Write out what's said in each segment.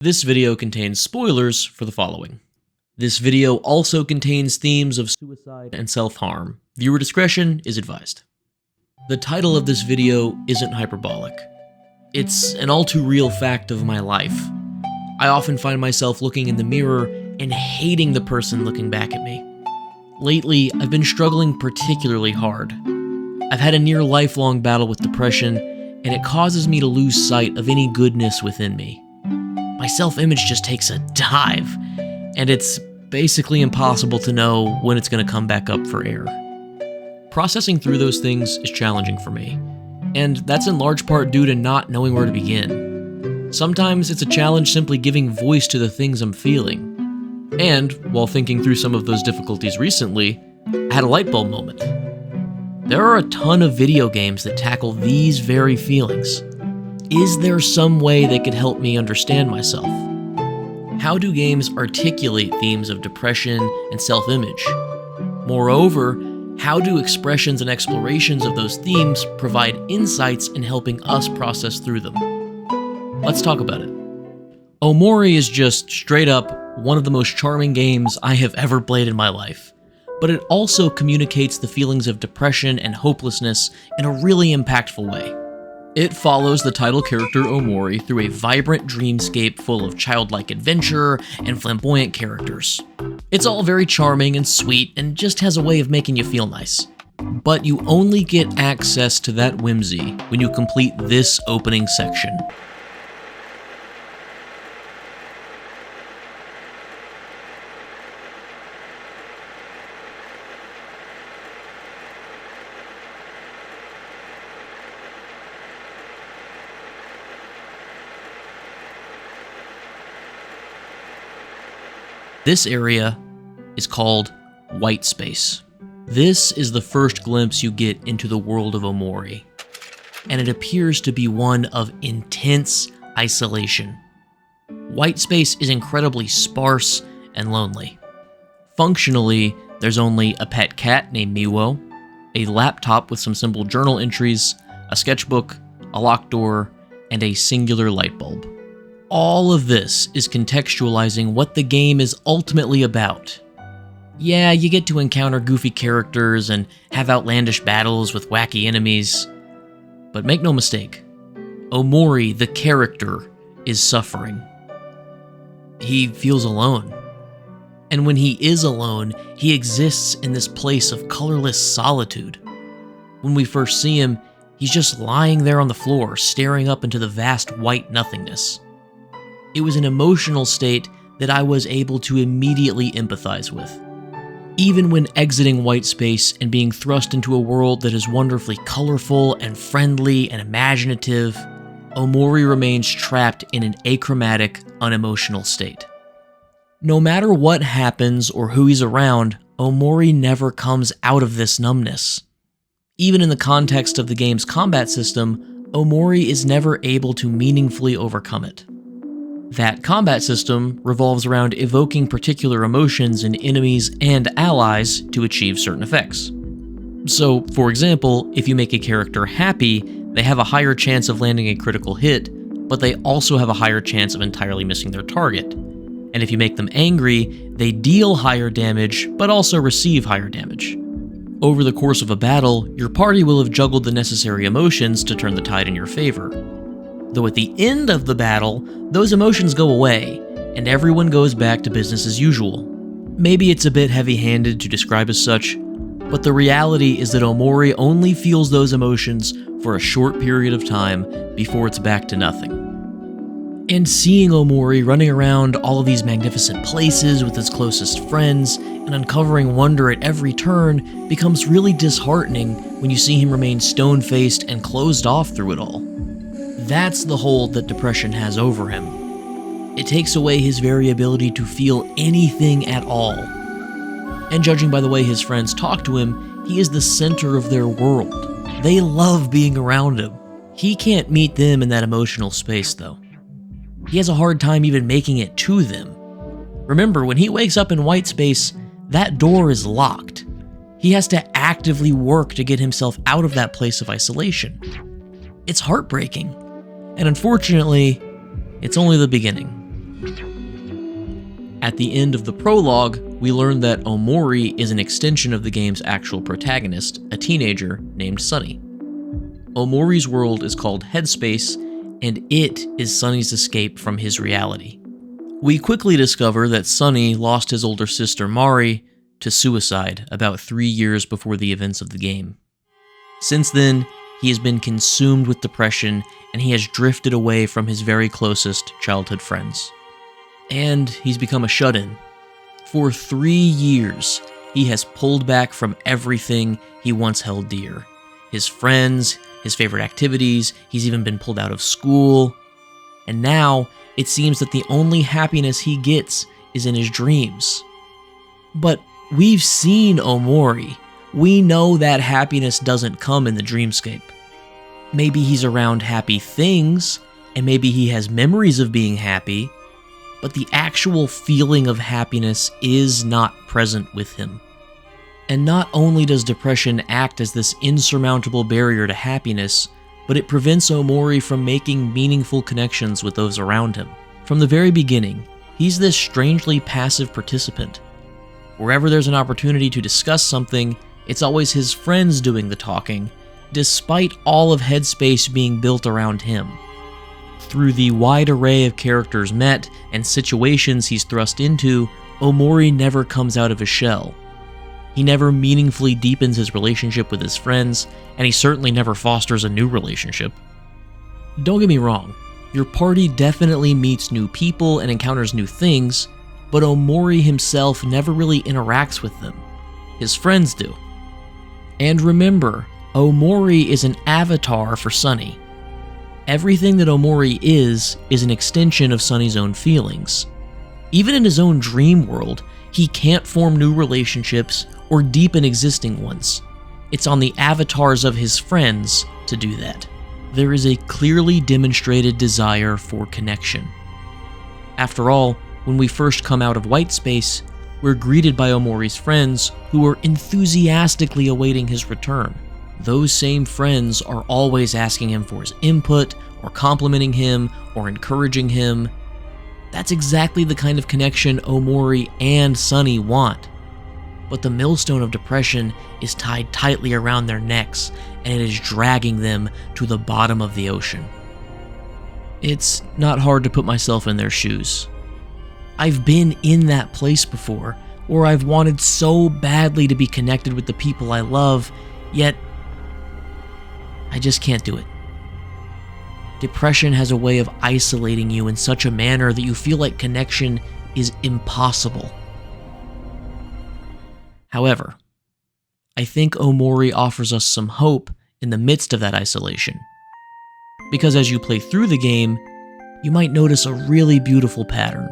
This video contains spoilers for the following. This video also contains themes of suicide and self-harm. Viewer discretion is advised. The title of this video isn't hyperbolic. It's an all-too-real fact of my life. I often find myself looking in the mirror and hating the person looking back at me. Lately, I've been struggling particularly hard. I've had a near lifelong battle with depression, and it causes me to lose sight of any goodness within me. My self-image just takes a dive, and it's basically impossible to know when it's going to come back up for air. Processing through those things is challenging for me, and that's in large part due to not knowing where to begin. Sometimes it's a challenge simply giving voice to the things I'm feeling. And, while thinking through some of those difficulties recently, I had a light bulb moment. There are a ton of video games that tackle these very feelings. Is there some way they could help me understand myself? How do games articulate themes of depression and self-image? Moreover, how do expressions and explorations of those themes provide insights in helping us process through them? Let's talk about it. Omori is just straight up one of the most charming games I have ever played in my life, but it also communicates the feelings of depression and hopelessness in a really impactful way. It follows the title character Omori through a vibrant dreamscape full of childlike adventure and flamboyant characters. It's all very charming and sweet and just has a way of making you feel nice. But you only get access to that whimsy when you complete this opening section. This area is called white space. This is the first glimpse you get into the world of Omori, and it appears to be one of intense isolation. White space is incredibly sparse and lonely. Functionally, there's only a pet cat named Miwo, a laptop with some simple journal entries, a sketchbook, a locked door, and a singular light bulb. All of this is contextualizing what the game is ultimately about. Yeah, you get to encounter goofy characters and have outlandish battles with wacky enemies. But make no mistake, Omori, the character, is suffering. He feels alone. And when he is alone, he exists in this place of colorless solitude. When we first see him, he's just lying there on the floor, staring up into the vast white nothingness. It was an emotional state that I was able to immediately empathize with. Even when exiting white space and being thrust into a world that is wonderfully colorful and friendly and imaginative, Omori remains trapped in an achromatic, unemotional state. No matter what happens or who he's around, Omori never comes out of this numbness. Even in the context of the game's combat system, Omori is never able to meaningfully overcome it. That combat system revolves around evoking particular emotions in enemies and allies to achieve certain effects. So, for example, if you make a character happy, they have a higher chance of landing a critical hit, but they also have a higher chance of entirely missing their target. And if you make them angry, they deal higher damage, but also receive higher damage. Over the course of a battle, your party will have juggled the necessary emotions to turn the tide in your favor. Though at the end of the battle, those emotions go away, and everyone goes back to business as usual. Maybe it's a bit heavy-handed to describe as such, but the reality is that Omori only feels those emotions for a short period of time before it's back to nothing. And seeing Omori running around all of these magnificent places with his closest friends and uncovering wonder at every turn becomes really disheartening when you see him remain stone-faced and closed off through it all. That's the hold that depression has over him. It takes away his very ability to feel anything at all. And judging by the way his friends talk to him, he is the center of their world. They love being around him. He can't meet them in that emotional space, though. He has a hard time even making it to them. Remember, when he wakes up in white space, that door is locked. He has to actively work to get himself out of that place of isolation. It's heartbreaking. And unfortunately, it's only the beginning. At the end of the prologue, we learn that Omori is an extension of the game's actual protagonist, a teenager named Sunny. Omori's world is called Headspace, and it is Sunny's escape from his reality. We quickly discover that Sunny lost his older sister Mari to suicide about 3 years before the events of the game. Since then, he has been consumed with depression, and he has drifted away from his very closest childhood friends. And he's become a shut-in. For 3 years, he has pulled back from everything he once held dear. His friends, his favorite activities, he's even been pulled out of school. And now, it seems that the only happiness he gets is in his dreams. But we've seen Omori. We know that happiness doesn't come in the dreamscape. Maybe he's around happy things, and maybe he has memories of being happy, but the actual feeling of happiness is not present with him. And not only does depression act as this insurmountable barrier to happiness, but it prevents Omori from making meaningful connections with those around him. From the very beginning, he's this strangely passive participant. Wherever there's an opportunity to discuss something, it's always his friends doing the talking, despite all of Headspace being built around him. Through the wide array of characters met and situations he's thrust into, Omori never comes out of his shell. He never meaningfully deepens his relationship with his friends, and he certainly never fosters a new relationship. Don't get me wrong, your party definitely meets new people and encounters new things, but Omori himself never really interacts with them. His friends do. And remember, Omori is an avatar for Sunny. Everything that Omori is an extension of Sunny's own feelings. Even in his own dream world, he can't form new relationships or deepen existing ones. It's on the avatars of his friends to do that. There is a clearly demonstrated desire for connection. After all, when we first come out of white space, we're greeted by Omori's friends who are enthusiastically awaiting his return. Those same friends are always asking him for his input, or complimenting him, or encouraging him. That's exactly the kind of connection Omori and Sunny want. But the millstone of depression is tied tightly around their necks, and it is dragging them to the bottom of the ocean. It's not hard to put myself in their shoes. I've been in that place before, where I've wanted so badly to be connected with the people I love, yet I just can't do it. Depression has a way of isolating you in such a manner that you feel like connection is impossible. However, I think Omori offers us some hope in the midst of that isolation. Because as you play through the game, you might notice a really beautiful pattern.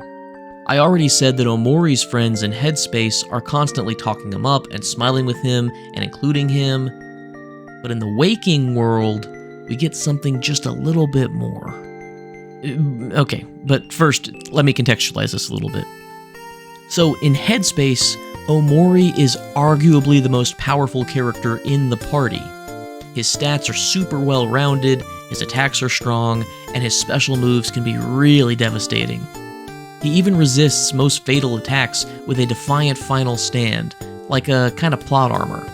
I already said that Omori's friends in Headspace are constantly talking him up and smiling with him and including him. But in the waking world, we get something just a little bit more. Okay, but first, let me contextualize this a little bit. So in Headspace, Omori is arguably the most powerful character in the party. His stats are super well-rounded, his attacks are strong, and his special moves can be really devastating. He even resists most fatal attacks with a defiant final stand, like a kind of plot armor.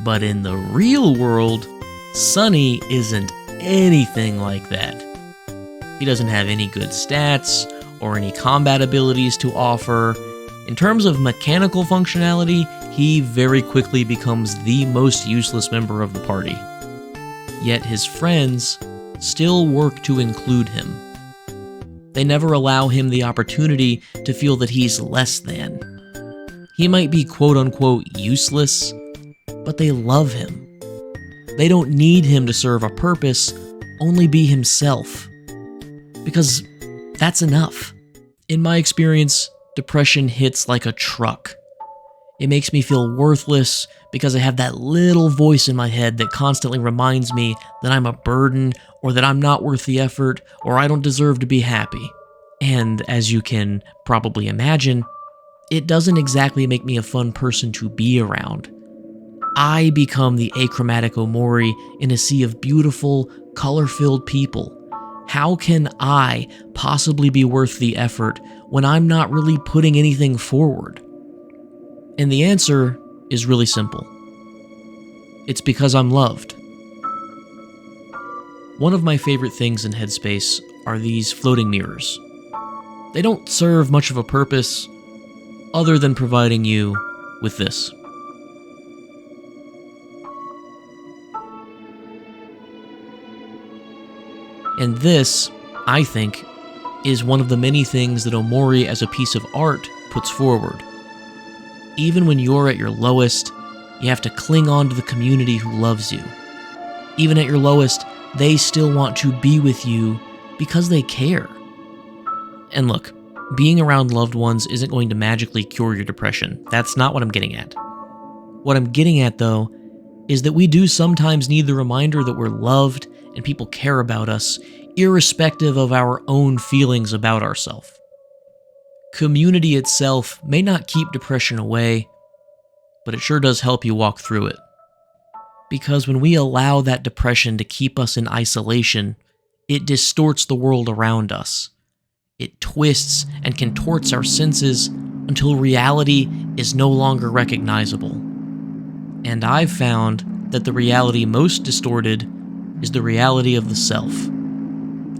But in the real world, Sunny isn't anything like that. He doesn't have any good stats or any combat abilities to offer. In terms of mechanical functionality, he very quickly becomes the most useless member of the party. Yet his friends still work to include him. They never allow him the opportunity to feel that he's less than. He might be quote-unquote useless, but they love him. They don't need him to serve a purpose, only be himself. Because that's enough. In my experience, depression hits like a truck. It makes me feel worthless because I have that little voice in my head that constantly reminds me that I'm a burden, or that I'm not worth the effort, or I don't deserve to be happy. And as you can probably imagine, it doesn't exactly make me a fun person to be around. I become the achromatic Omori in a sea of beautiful, color-filled people, How can I possibly be worth the effort when I'm not really putting anything forward? And the answer is really simple. It's because I'm loved. One of my favorite things in Headspace are these floating mirrors. They don't serve much of a purpose other than providing you with this. And this, I think, is one of the many things that Omori as a piece of art puts forward. Even when you're at your lowest, you have to cling on to the community who loves you. Even at your lowest, they still want to be with you because they care. And look, being around loved ones isn't going to magically cure your depression. That's not what I'm getting at. What I'm getting at, though, is that we do sometimes need the reminder that we're loved and people care about us, irrespective of our own feelings about ourselves. Community itself may not keep depression away, but it sure does help you walk through it. Because when we allow that depression to keep us in isolation, it distorts the world around us. It twists and contorts our senses until reality is no longer recognizable. And I've found that the reality most distorted is the reality of the self.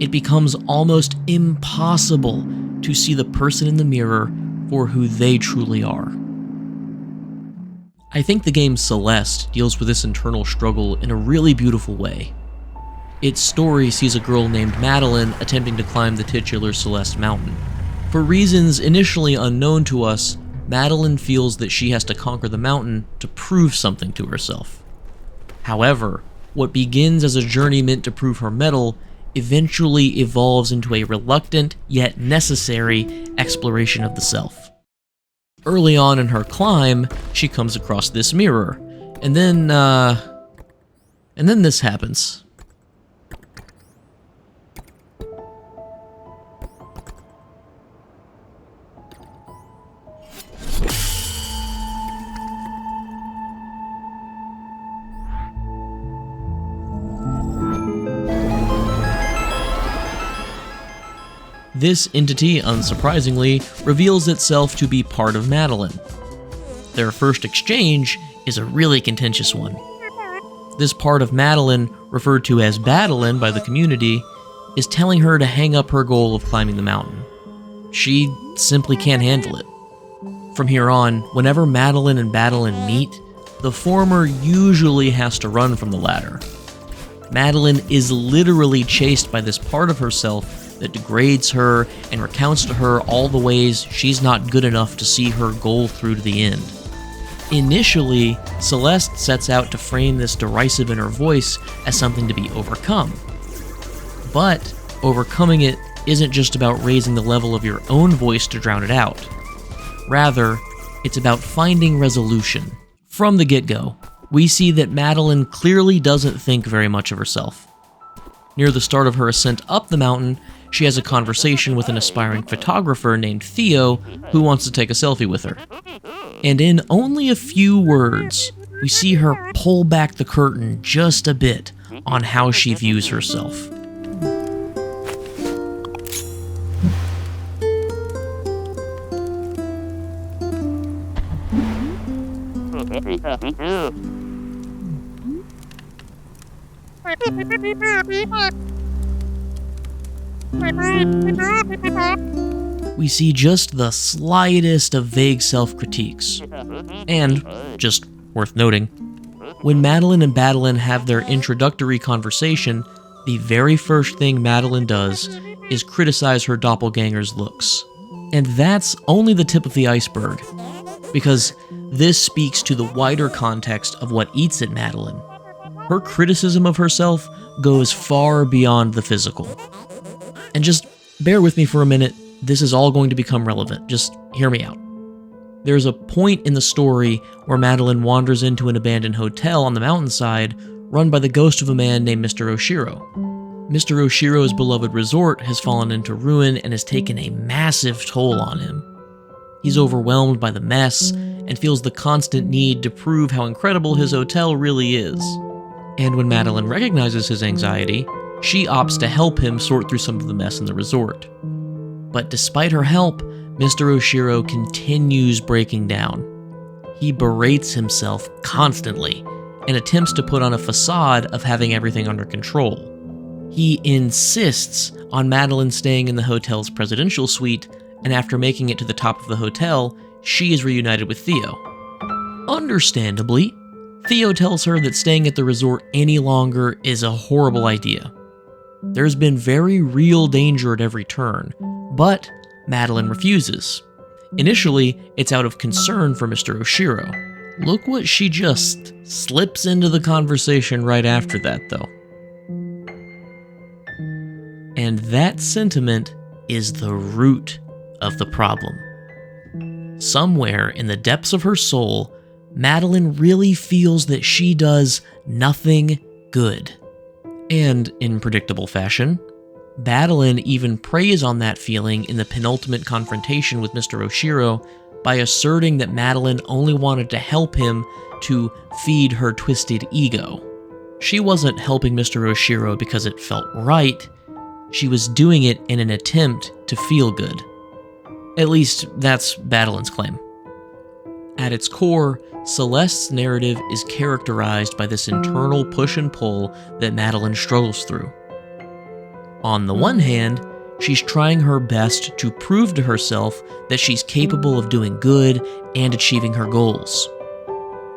It becomes almost impossible to see the person in the mirror for who they truly are. I think the game Celeste deals with this internal struggle in a really beautiful way. Its story sees a girl named Madeline attempting to climb the titular Celeste mountain. For reasons initially unknown to us, Madeline feels that she has to conquer the mountain to prove something to herself. However, what begins as a journey meant to prove her mettle eventually evolves into a reluctant yet necessary exploration of the self. Early on in her climb, she comes across this mirror, and then this happens. This entity, unsurprisingly, reveals itself to be part of Madeline. Their first exchange is a really contentious one. This part of Madeline, referred to as Badeline by the community, is telling her to hang up her goal of climbing the mountain. She simply can't handle it. From here on, whenever Madeline and Badeline meet, the former usually has to run from the latter. Madeline is literally chased by this part of herself that degrades her and recounts to her all the ways she's not good enough to see her goal through to the end. Initially, Celeste sets out to frame this derisive inner voice as something to be overcome. But overcoming it isn't just about raising the level of your own voice to drown it out. Rather, it's about finding resolution. From the get-go, we see that Madeline clearly doesn't think very much of herself. Near the start of her ascent up the mountain, she has a conversation with an aspiring photographer named Theo who wants to take a selfie with her. And in only a few words, we see her pull back the curtain just a bit on how she views herself. We see just the slightest of vague self-critiques. And, just worth noting, when Madeline and Badeline have their introductory conversation, the very first thing Madeline does is criticize her doppelganger's looks. And that's only the tip of the iceberg, because this speaks to the wider context of what eats at Madeline. Her criticism of herself goes far beyond the physical. And just bear with me for a minute, this is all going to become relevant, just hear me out. There's a point in the story where Madeline wanders into an abandoned hotel on the mountainside run by the ghost of a man named Mr. Oshiro. Mr. Oshiro's beloved resort has fallen into ruin and has taken a massive toll on him. He's overwhelmed by the mess and feels the constant need to prove how incredible his hotel really is. And when Madeline recognizes his anxiety, she opts to help him sort through some of the mess in the resort. But despite her help, Mr. Oshiro continues breaking down. He berates himself constantly and attempts to put on a facade of having everything under control. He insists on Madeline staying in the hotel's presidential suite, and after making it to the top of the hotel, she is reunited with Theo. Understandably, Theo tells her that staying at the resort any longer is a horrible idea. There's been very real danger at every turn, but Madeline refuses. Initially, it's out of concern for Mr. Oshiro. Look what she just slips into the conversation right after that, though. And that sentiment is the root of the problem. Somewhere in the depths of her soul, Madeline really feels that she does nothing good. And in predictable fashion, Madeline even preys on that feeling in the penultimate confrontation with Mr. Oshiro by asserting that Madeline only wanted to help him to feed her twisted ego. She wasn't helping Mr. Oshiro because it felt right. She was doing it in an attempt to feel good. At least, that's Madeline's claim. At its core, Celeste's narrative is characterized by this internal push and pull that Madeline struggles through. On the one hand, she's trying her best to prove to herself that she's capable of doing good and achieving her goals.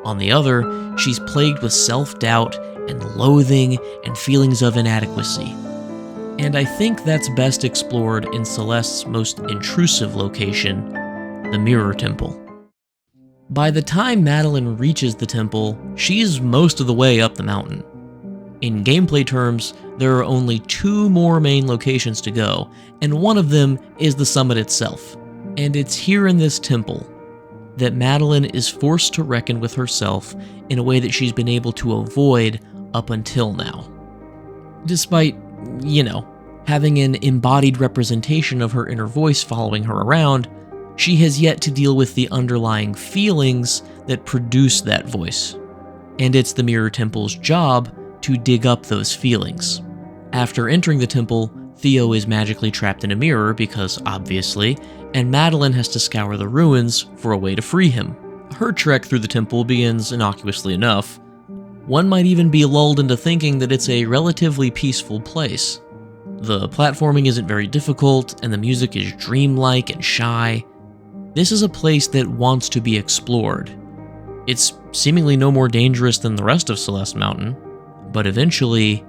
On the other, she's plagued with self-doubt and loathing and feelings of inadequacy. And I think that's best explored in Celeste's most intrusive location, the Mirror Temple. By the time Madeline reaches the temple, she's most of the way up the mountain. In gameplay terms, there are only 2 more main locations to go, and one of them is the summit itself. And it's here in this temple that Madeline is forced to reckon with herself in a way that she's been able to avoid up until now. Despite, having an embodied representation of her inner voice following her around, she has yet to deal with the underlying feelings that produce that voice. And it's the Mirror Temple's job to dig up those feelings. After entering the temple, Theo is magically trapped in a mirror because, obviously, and Madeline has to scour the ruins for a way to free him. Her trek through the temple begins innocuously enough. One might even be lulled into thinking that it's a relatively peaceful place. The platforming isn't very difficult, and the music is dreamlike and shy. This is a place that wants to be explored. It's seemingly no more dangerous than the rest of Celeste Mountain, but eventually,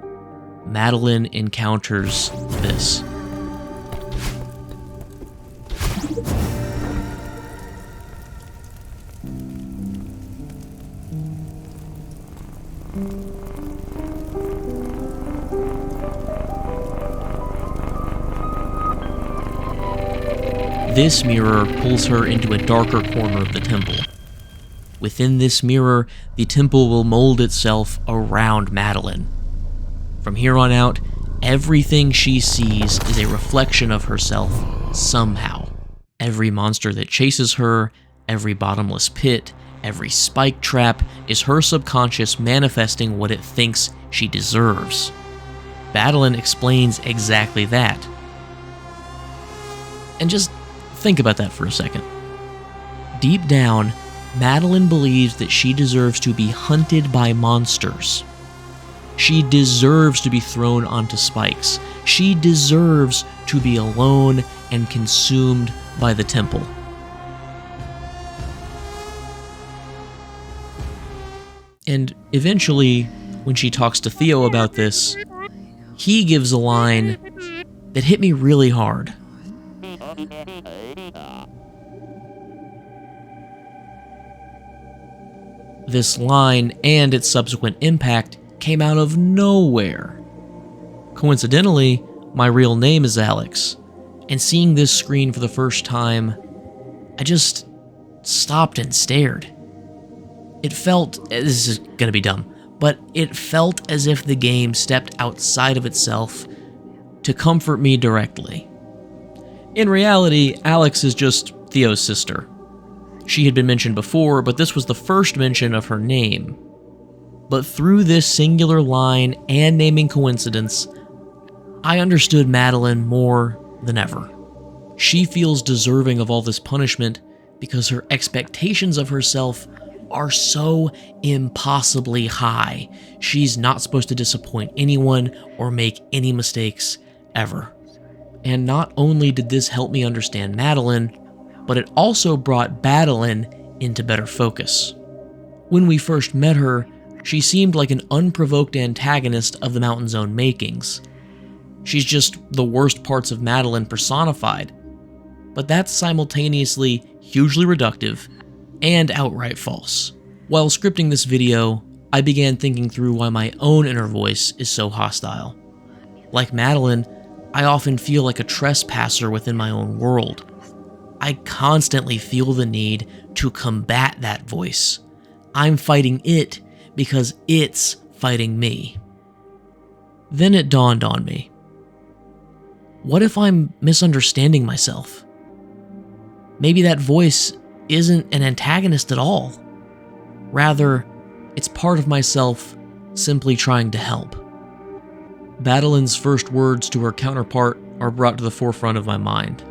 Madeline encounters this. This mirror pulls her into a darker corner of the temple. Within this mirror, the temple will mold itself around Madeline. From here on out, everything she sees is a reflection of herself somehow. Every monster that chases her, every bottomless pit, every spike trap is her subconscious manifesting what it thinks she deserves. Madeline explains exactly that. And just think about that for a second. Deep down, Madeline believes that she deserves to be hunted by monsters. She deserves to be thrown onto spikes. She deserves to be alone and consumed by the temple. And eventually, when she talks to Theo about this, he gives a line that hit me really hard. This line and its subsequent impact came out of nowhere. Coincidentally, my real name is Alex, and seeing this screen for the first time, I just stopped and stared. It felt, this is gonna be dumb, but it felt as if the game stepped outside of itself to comfort me directly. In reality, Alex is just Theo's sister. She had been mentioned before, but this was the first mention of her name. But through this singular line and naming coincidence, I understood Madeline more than ever. She feels deserving of all this punishment because her expectations of herself are so impossibly high. She's not supposed to disappoint anyone or make any mistakes ever. And not only did this help me understand Madeline, but it also brought Madeline into better focus. When we first met her, she seemed like an unprovoked antagonist of the Mountain's own makings. She's just the worst parts of Madeline personified. But that's simultaneously hugely reductive and outright false. While scripting this video, I began thinking through why my own inner voice is so hostile. Like Madeline, I often feel like a trespasser within my own world. I constantly feel the need to combat that voice. I'm fighting it because it's fighting me. Then it dawned on me. What if I'm misunderstanding myself? Maybe that voice isn't an antagonist at all. Rather, it's part of myself simply trying to help. Madeline's first words to her counterpart are brought to the forefront of my mind.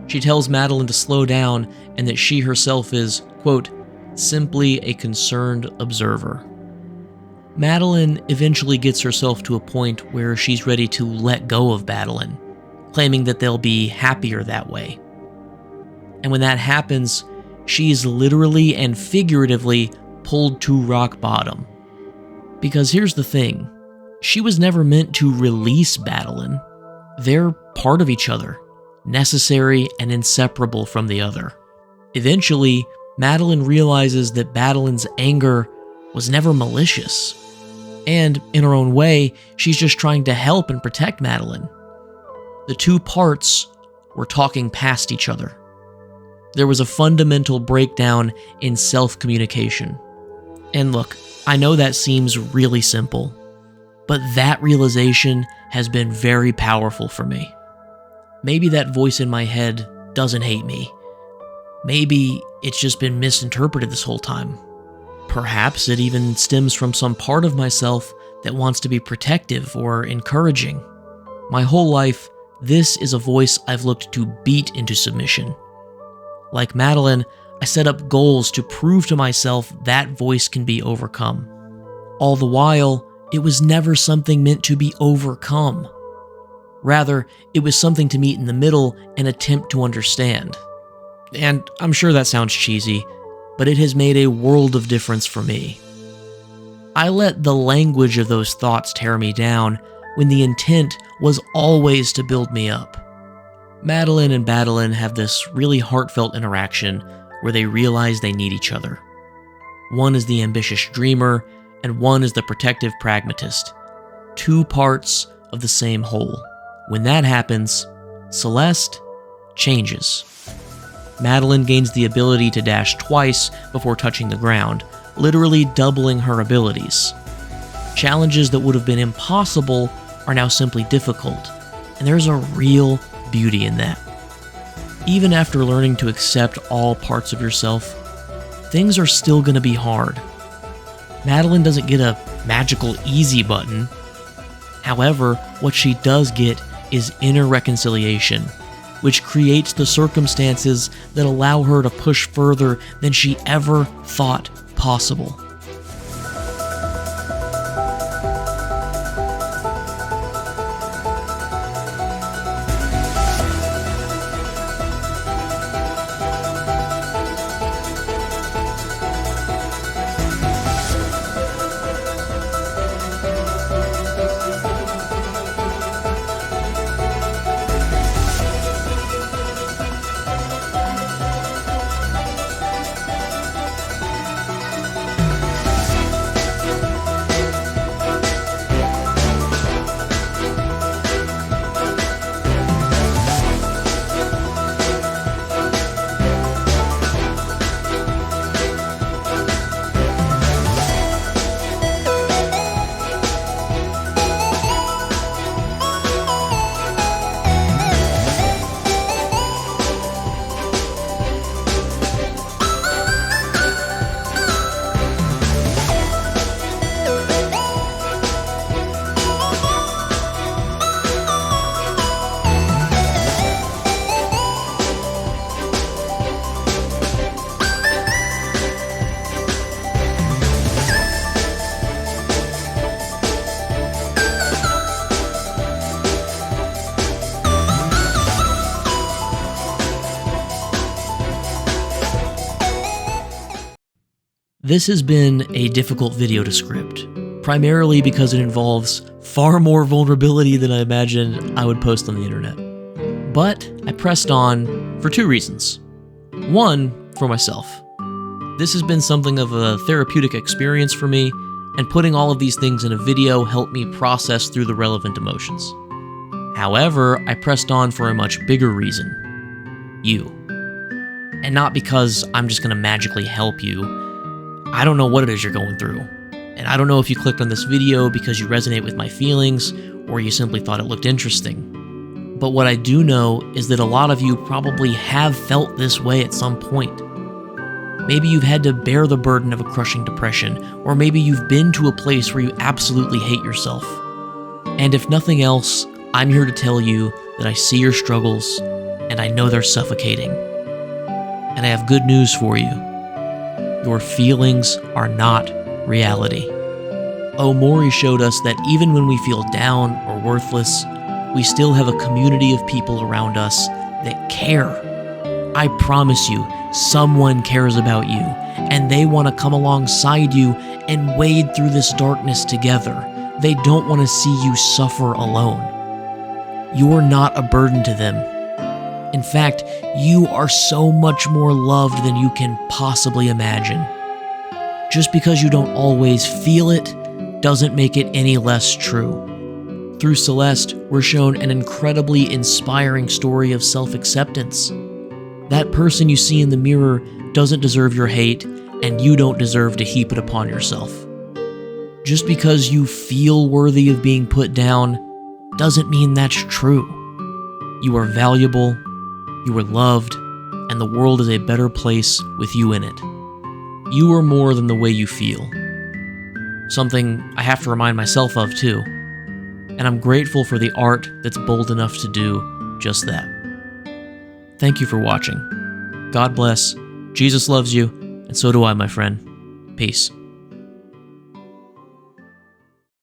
She tells Madeline to slow down and that she herself is, quote, simply a concerned observer. Madeline eventually gets herself to a point where she's ready to let go of Madeline, claiming that they'll be happier that way. And when that happens, she is literally and figuratively pulled to rock bottom. Because here's the thing, she was never meant to release Madeline. They're part of each other, necessary and inseparable from the other. Eventually, Madeline realizes that Madeline's anger was never malicious. And in her own way, she's just trying to help and protect Madeline. The two parts were talking past each other. There was a fundamental breakdown in self-communication. And look, I know that seems really simple, but that realization has been very powerful for me. Maybe that voice in my head doesn't hate me. Maybe it's just been misinterpreted this whole time. Perhaps it even stems from some part of myself that wants to be protective or encouraging. My whole life, this is a voice I've looked to beat into submission. Like Madeline, I set up goals to prove to myself that voice can be overcome. All the while, it was never something meant to be overcome. Rather, it was something to meet in the middle and attempt to understand. And I'm sure that sounds cheesy, but it has made a world of difference for me. I let the language of those thoughts tear me down when the intent was always to build me up. Madeline and Madeline have this really heartfelt interaction where they realize they need each other. One is the ambitious dreamer, and one is the protective pragmatist. Two parts of the same whole. When that happens, Celeste changes. Madeline gains the ability to dash twice before touching the ground, literally doubling her abilities. Challenges that would have been impossible are now simply difficult, and there's a real beauty in that. Even after learning to accept all parts of yourself, things are still going to be hard. Madeline doesn't get a magical easy button. However, what she does get is inner reconciliation, which creates the circumstances that allow her to push further than she ever thought possible. This has been a difficult video to script, primarily because it involves far more vulnerability than I imagined I would post on the internet. But I pressed on for two reasons. One, for myself. This has been something of a therapeutic experience for me, and putting all of these things in a video helped me process through the relevant emotions. However, I pressed on for a much bigger reason. You. And not because I'm just gonna magically help you. I don't know what it is you're going through. And I don't know if you clicked on this video because you resonate with my feelings, or you simply thought it looked interesting. But what I do know is that a lot of you probably have felt this way at some point. Maybe you've had to bear the burden of a crushing depression, or maybe you've been to a place where you absolutely hate yourself. And if nothing else, I'm here to tell you that I see your struggles, and I know they're suffocating. And I have good news for you. Your feelings are not reality. Omori showed us that even when we feel down or worthless, we still have a community of people around us that care. I promise you, someone cares about you, and they want to come alongside you and wade through this darkness together. They don't want to see you suffer alone. You're not a burden to them. In fact, you are so much more loved than you can possibly imagine. Just because you don't always feel it doesn't make it any less true. Through Celeste, we're shown an incredibly inspiring story of self-acceptance. That person you see in the mirror doesn't deserve your hate, and you don't deserve to heap it upon yourself. Just because you feel worthy of being put down doesn't mean that's true. You are valuable, you are loved, and the world is a better place with you in it. You are more than the way you feel. Something I have to remind myself of too. And I'm grateful for the art that's bold enough to do just that. Thank you for watching. God bless, Jesus loves you, and so do I, my friend. Peace.